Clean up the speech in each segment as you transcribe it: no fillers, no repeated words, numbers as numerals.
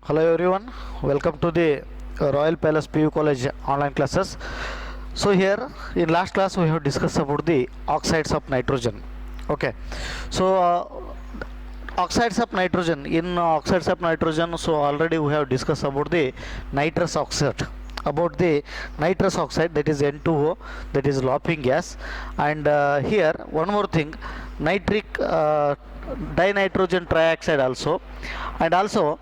Hello everyone, welcome to the Royal Palace PU College online classes. So here in last class we have discussed about the oxides of nitrogen. Okay, so oxides of nitrogen, in oxides of nitrogen, so already we have discussed about the nitrous oxide, about the nitrous oxide, that is N2O, that is laughing gas. And here one more thing, nitric dinitrogen trioxide also, and also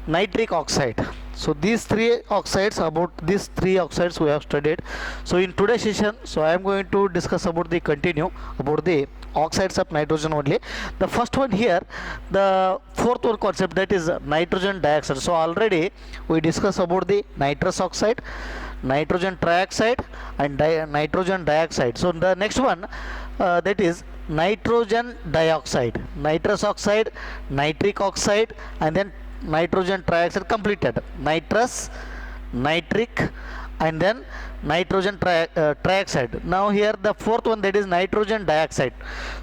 nitric oxide. So these three oxides, about these three oxides we have studied. So in today's session, so I am going to discuss about the continue about the oxides of nitrogen only. The first one here, the fourth one concept, that is nitrogen dioxide. So already we discussed about the nitrous oxide, nitrogen trioxide, and nitrogen dioxide. So the next one, that is nitrogen dioxide, nitrous oxide, nitric oxide, and then nitrogen trioxide completed. Nitrous, nitric, and then nitrogen trioxide. Now here the fourth one, that is nitrogen dioxide.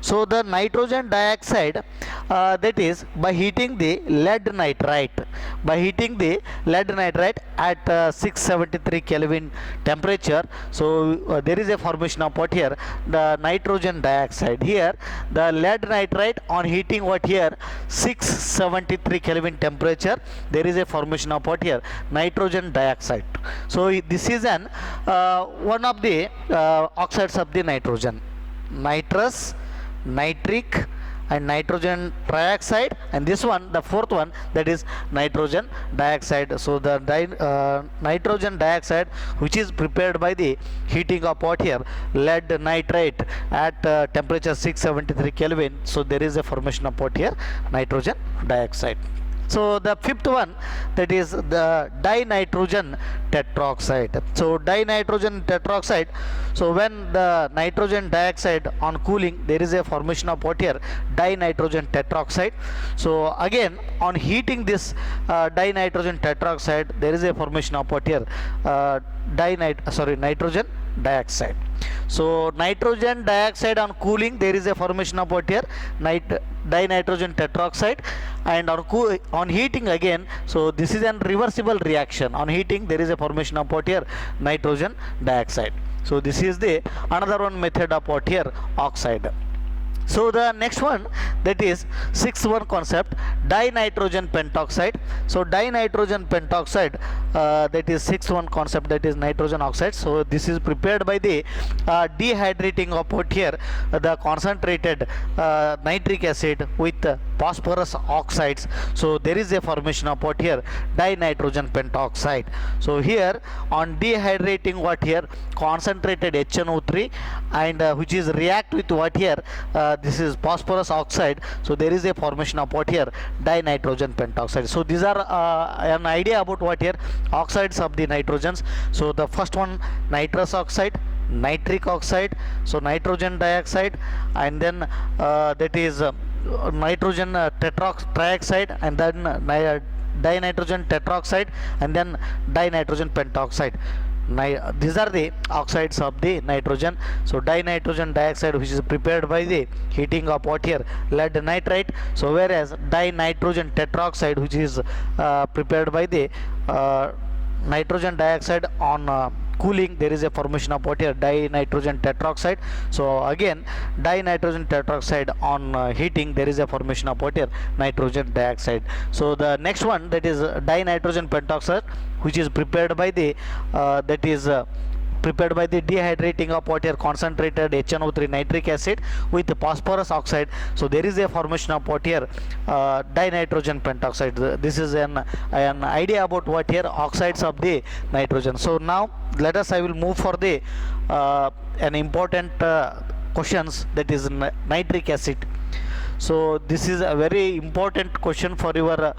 So the nitrogen dioxide, that is by heating the lead nitrite, by heating the lead nitrite at 673 Kelvin temperature. So there is a formation of what here, the nitrogen dioxide. Here the lead nitrite on heating what here, 673 Kelvin temperature, there is a formation of what here, nitrogen dioxide. So this is an one of the oxides of the nitrogen, nitrous, nitric, and nitrogen trioxide, and this one, the fourth one, that is nitrogen dioxide. So the nitrogen dioxide, which is prepared by the heating of what here, lead nitrate at temperature 673 Kelvin. So there is a formation of what here, nitrogen dioxide. So the fifth one, that is the dinitrogen tetroxide. So dinitrogen tetroxide, so when the nitrogen dioxide on cooling, there is a formation of what here, dinitrogen tetroxide. So again on heating this dinitrogen tetroxide, there is a formation of what here, nitrogen dioxide. So nitrogen dioxide on cooling, there is a formation of what here, dinitrogen tetroxide, and on heating again, so this is an reversible reaction. On heating there is a formation of what here, nitrogen dioxide. So this is the another one method of what here, oxide. So the next one, that is sixth one concept, dinitrogen pentoxide. So dinitrogen pentoxide, that is sixth one concept, that is nitrogen oxide. So this is prepared by the dehydrating of what here, the concentrated nitric acid with phosphorus oxides. So there is a formation of what here, dinitrogen pentoxide. So here on dehydrating what here, concentrated HNO3, and which is react with what here, this is phosphorus oxide. So there is a formation of what here, dinitrogen pentoxide. So these are an idea about what here, oxides of the nitrogens. So the first one, nitrous oxide, nitric oxide, so nitrogen dioxide, and then that is nitrogen trioxide, and then dinitrogen tetroxide, and then dinitrogen pentoxide. These are the oxides of the nitrogen. So dinitrogen dioxide, which is prepared by the heating of what here, lead nitrite. So whereas dinitrogen tetroxide, which is prepared by the nitrogen dioxide on cooling, there is a formation of what here, dinitrogen tetroxide. So again dinitrogen tetroxide on heating, there is a formation of what here, nitrogen dioxide. So the next one, that is dinitrogen pentoxide, which is prepared by the prepared by the dehydrating of what here, concentrated HNO3 nitric acid with phosphorus oxide. So there is a formation of what here, dinitrogen pentoxide. This is an idea about what here, oxides of the nitrogen. So now let us, I will move for the an important questions, that is nitric acid. So this is a very important question for your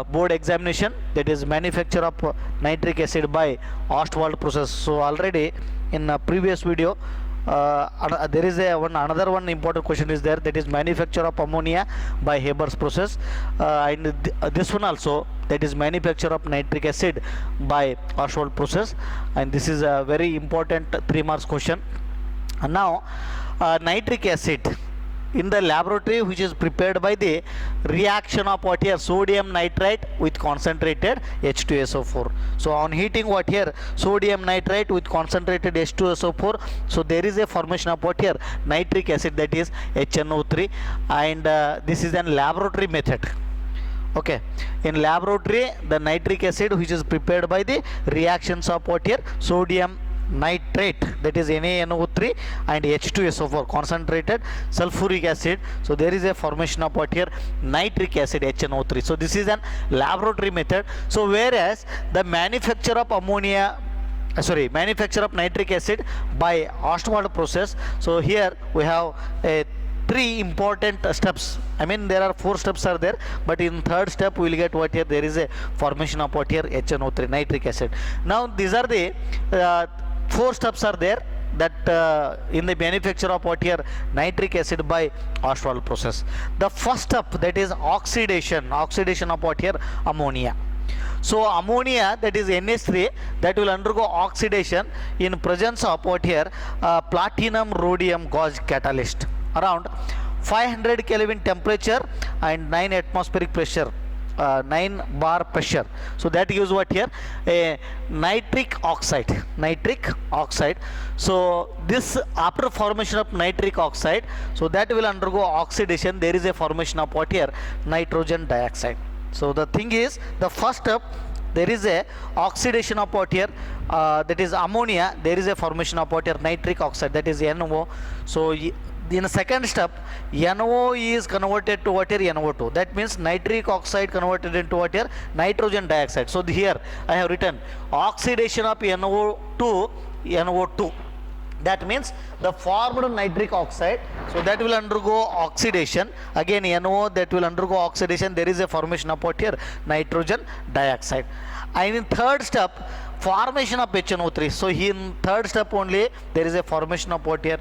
board examination, that is manufacture of nitric acid by Ostwald process. So already in a previous video, there is another one important question is there, that is manufacture of ammonia by Haber's process, and this one also, that is manufacture of nitric acid by Ostwald process, and this is a very important 3 marks question. And now nitric acid, in the laboratory, which is prepared by the reaction of what here, sodium nitrite with concentrated H2SO4. So on heating what here, sodium nitrite with concentrated H2SO4, so there is a formation of what here, nitric acid, that is HNO3, and this is an laboratory method. Okay, in laboratory the nitric acid which is prepared by the reactions of what here, sodium nitrate, that is NaNO3, and H2SO4 concentrated sulfuric acid, so there is a formation of what here, nitric acid HNO3. So this is an laboratory method. So whereas the manufacture of manufacture of nitric acid by Ostwald process, so here we have a three important steps. I mean there are four steps are there, but in third step we will get what here, there is a formation of what here, HNO3 nitric acid. Now these are the four steps are there that in the manufacture of what here, nitric acid by Ostwald process. The first step, that is oxidation of what here, ammonia. So ammonia, that is NH3, that will undergo oxidation in presence of what here, platinum rhodium gauge catalyst around 500 Kelvin temperature and 9 atmospheric pressure, 9 bar pressure. So that gives what here, a nitric oxide. So this, after formation of nitric oxide, so that will undergo oxidation, there is a formation of what here, nitrogen dioxide. So the thing is, the first step, there is a oxidation of what here, that is ammonia, there is a formation of what here, nitric oxide, that is NO. So in the second step, NO is converted to what here, NO2. That means nitric oxide converted into what here, nitrogen dioxide. So here I have written oxidation of NO to NO2. That means the formed nitric oxide, so that will undergo oxidation. Again NO, that will undergo oxidation. There is a formation of what here, nitrogen dioxide. And in third step, formation of HNO3. So in third step only there is a formation of what here,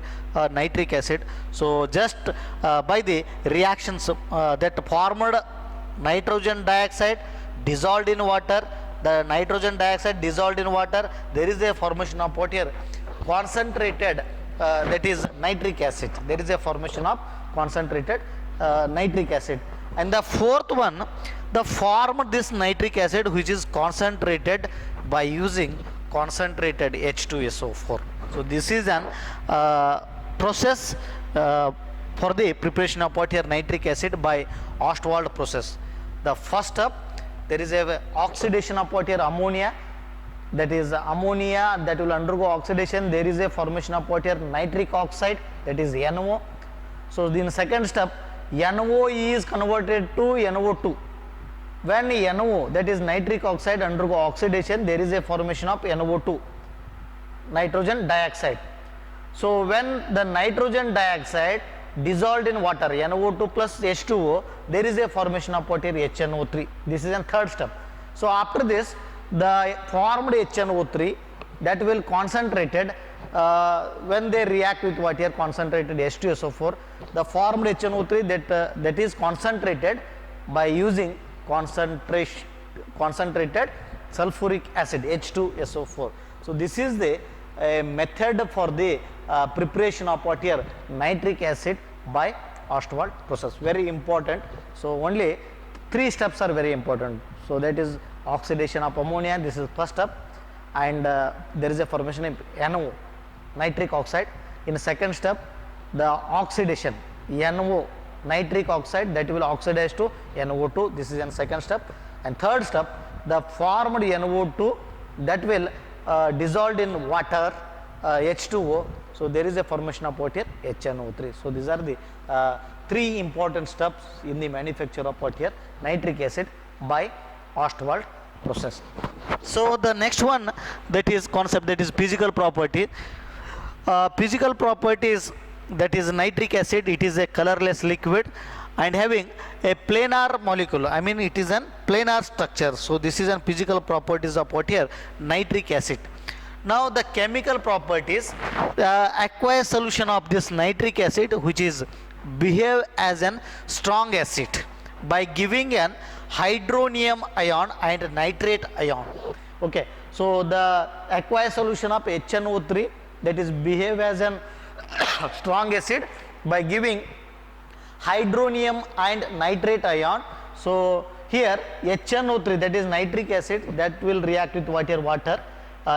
nitric acid. So just by the reactions that formed nitrogen dioxide dissolved in water, the nitrogen dioxide dissolved in water, there is a formation of what here, concentrated that is nitric acid. There is a formation of concentrated nitric acid. And the fourth one, the form this nitric acid which is concentrated by using concentrated H2SO4. So this is an process for the preparation of what here, nitric acid by Ostwald process. The first step, there is a oxidation of what here, ammonia, that is ammonia, that will undergo oxidation, there is a formation of what here, nitric oxide, that is NO. So in the second step, NO is converted to NO2. When NO, that is nitric oxide, undergo oxidation, there is a formation of NO2, nitrogen dioxide. So when the nitrogen dioxide dissolved in water, NO2 plus H2O, there is a formation of what here, HNO3. This is a third step. So after this, the formed HNO3, that will concentrated when they react with what here, concentrated H2SO4, the formed HNO3 that is concentrated by using concentrated sulfuric acid H2SO4. So this is the method for the preparation of what here, nitric acid by Ostwald process. Very important. So only three steps are very important. So that is oxidation of ammonia, this is first step, and there is a formation of NO, nitric oxide. In the second step, the oxidation, NO, nitric oxide, that will oxidize to NO2, this is in second step. And third step, the formed NO2, that will dissolved in water, H2O, so there is a formation of what here, HNO3. So these are the three important steps in the manufacture of what here, nitric acid by Ostwald process. So the next one, that is concept, that is physical property. Physical properties, that is nitric acid, it is a colorless liquid and having a planar molecule, I mean it is a planar structure. So this is a physical properties of what here, nitric acid. Now the chemical properties, aqueous solution of this nitric acid which is behave as an strong acid by giving an hydronium ion and nitrate ion. Okay, so the aqueous solution of HNO3, that is behave as an strong acid by giving hydronium and nitrate ion. So here HNO3, that is nitric acid, that will react with what here? Water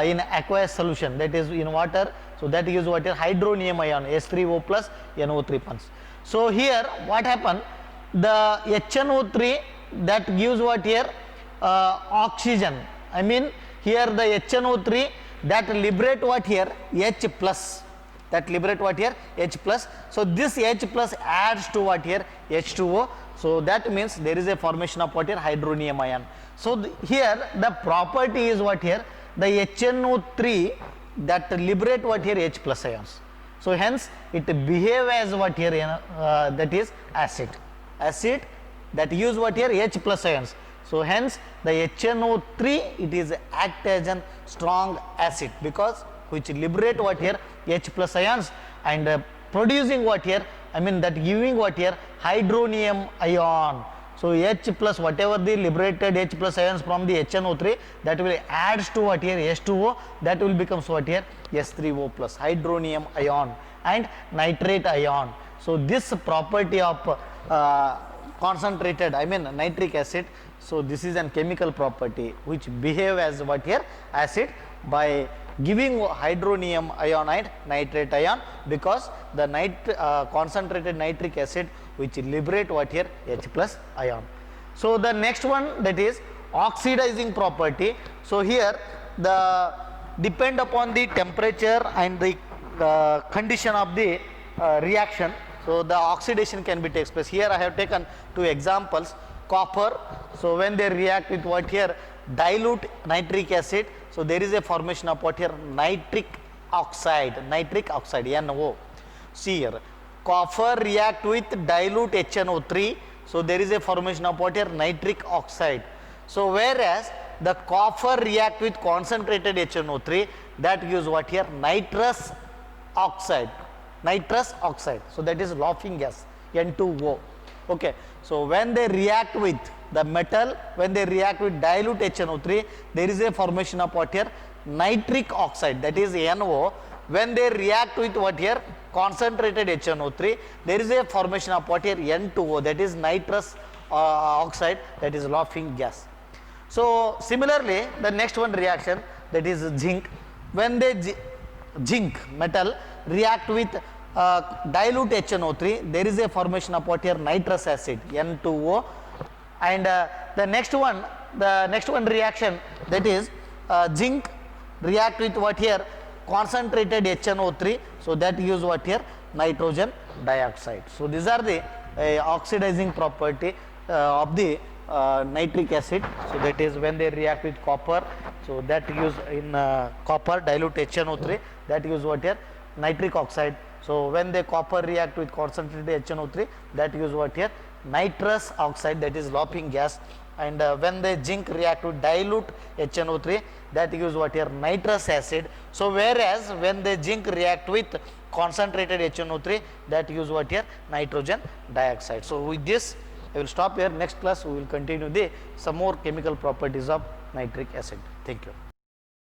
in aqueous solution, that is in water. So that gives what here? Hydronium ion, H3O plus NO3 bonds. So here what happened? The HNO3 that gives what here? Oxygen. I mean here the HNO3 that liberate what here? H plus. That liberate what here? H plus. So this H plus adds to what here? H2O. So that means there is a formation of what here? Hydronium ion. So here the property is what here? The HNO3 that liberate what here? H plus ions. So hence it behave as what here? That is acid. Acid that use what here? H plus ions. So hence the HNO3 it is act as a strong acid because which liberate what here? H plus ions and producing what here? I mean that giving what here? Hydronium ion. So H plus whatever the liberated H plus ions from the HNO3 that will adds to what here? H2O, that will become what here? S3O plus, hydronium ion and nitrate ion. So this property of concentrated, I mean nitric acid, so this is a chemical property which behave as what here? Acid by giving hydronium ion and nitrate ion because the concentrated nitric acid which liberate what here? H plus ion. So the next one, that is oxidizing property. So here the depend upon the temperature and the condition of the reaction. So the oxidation can be takes place. Here I have taken two examples. Copper, so when they react with what here? Dilute nitric acid, so there is a formation of what here? Nitric oxide, NO. See here, copper react with dilute HNO3, so there is a formation of what here? Nitric oxide. So whereas the copper react with concentrated HNO3, that gives what here? Nitrous oxide. So that is laughing gas, N2O. Okay, so when they react with the metal, when they react with dilute HNO3, there is a formation of what here? Nitric oxide, that is NO. When they react with what here? Concentrated HNO3, there is a formation of what here? N2O, that is nitrous oxide, that is laughing gas. So similarly the next one reaction, that is zinc. When they zinc metal react with dilute HNO3, there is a formation of what here? Nitrous acid, N2O. And the next one reaction, that is zinc react with what here? Concentrated HNO3, so that gives what here? Nitrogen dioxide. So these are the oxidizing property of the nitric acid. So that is when they react with copper, so that gives in copper dilute HNO3, that gives what here? Nitric oxide. So when the copper react with concentrated HNO3, that gives what here? Nitrous oxide, that is laughing gas. And when the zinc react with dilute HNO3, that gives what here? Nitrous acid. So whereas when the zinc react with concentrated HNO3, that gives what here? Nitrogen dioxide. So with this I will stop here. Next class we will continue some more chemical properties of nitric acid. Thank you.